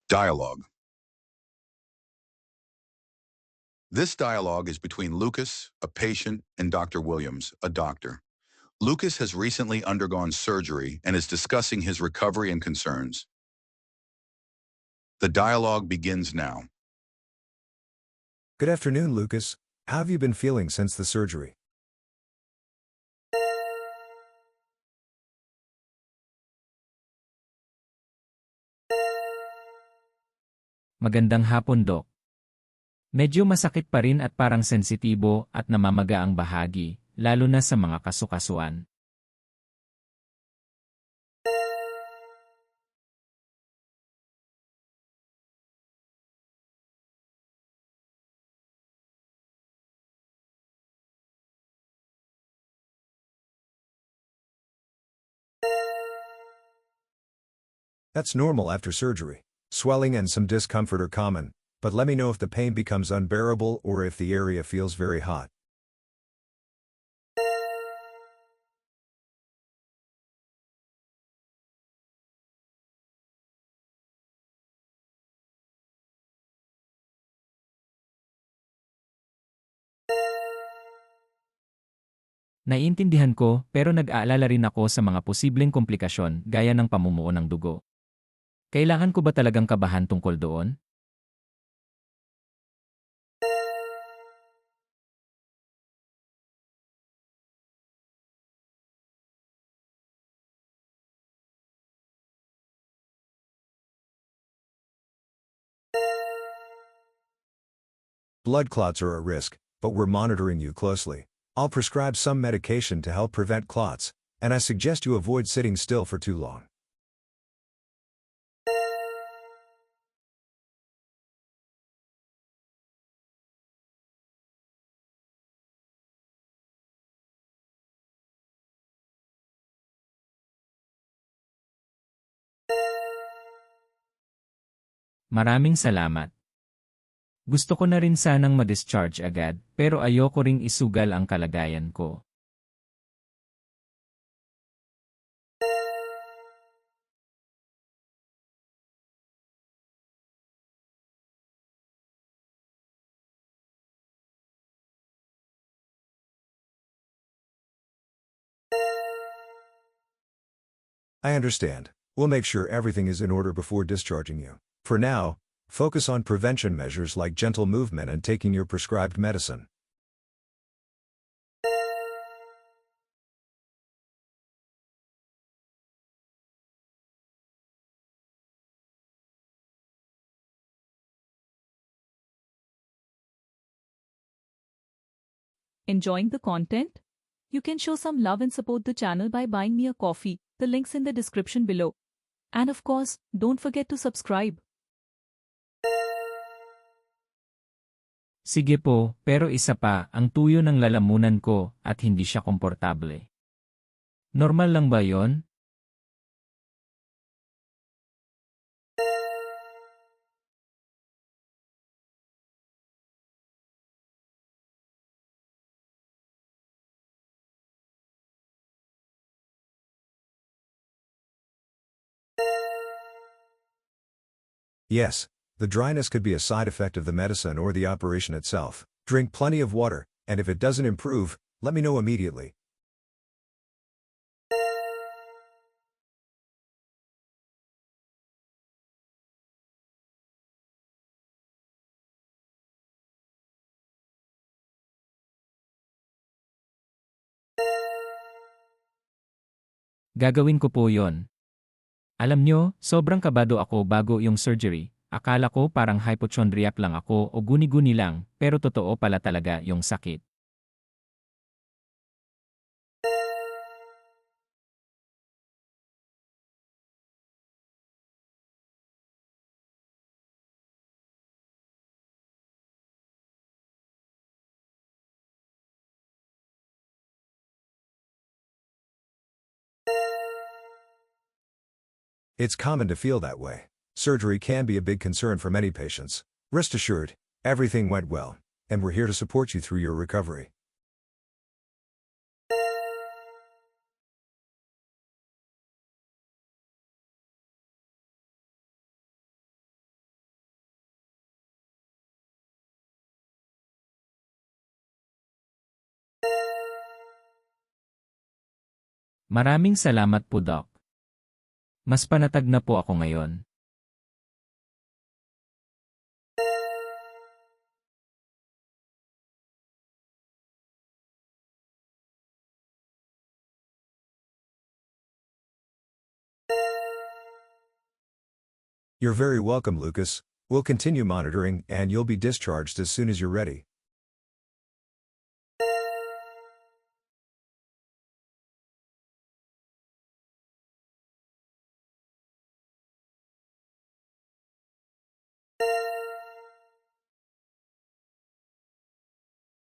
Dialogue. This dialogue is between Lucas, a patient, and Dr. Williams, a doctor. Lucas has recently undergone surgery and is discussing his recovery and concerns. The dialogue begins now. Good afternoon, Lucas. How have you been feeling since the surgery? Magandang hapon, Doc. Medyo masakit pa rin at parang sensitibo at namamaga ang bahagi, lalo na sa mga kasukasuan. That's normal after surgery. Swelling and some discomfort are common, but let me know if the pain becomes unbearable or if the area feels very hot. Naiintindihan ko pero nag-aalala rin ako sa mga posibleng komplikasyon gaya ng pamumuo ng dugo. Kailangan ko ba talagang kabahan tungkol doon? Blood clots are a risk, but we're monitoring you closely. I'll prescribe some medication to help prevent clots, and I suggest you avoid sitting still for too long. Maraming salamat. Gusto ko na rin sanang ma-discharge agad pero ayoko ring isugal ang kalagayan ko. I understand. We'll make sure everything is in order before discharging you. For now, focus on prevention measures like gentle movement and taking your prescribed medicine. Enjoying the content? You can show some love and support the channel by buying me a coffee. The link's in the description below. And of course, don't forget to subscribe. Sige po, pero isa pa, ang tuyo ng lalamunan ko at hindi siya komportable. Normal lang ba yon? Yes, the dryness could be a side effect of the medicine or the operation itself. Drink plenty of water, and if it doesn't improve, let me know immediately. Gagawin ko po yon. Alam nyo, sobrang kabado ako bago yung surgery. Akala ko parang hypochondriac lang ako o guni-guni lang, pero totoo pala talaga yung sakit. It's common to feel that way. Surgery can be a big concern for many patients. Rest assured, everything went well, and we're here to support you through your recovery. Maraming salamat po, Doc. Mas panatag na po ako ngayon. You're very welcome, Lucas. We'll continue monitoring, and you'll be discharged as soon as you're ready.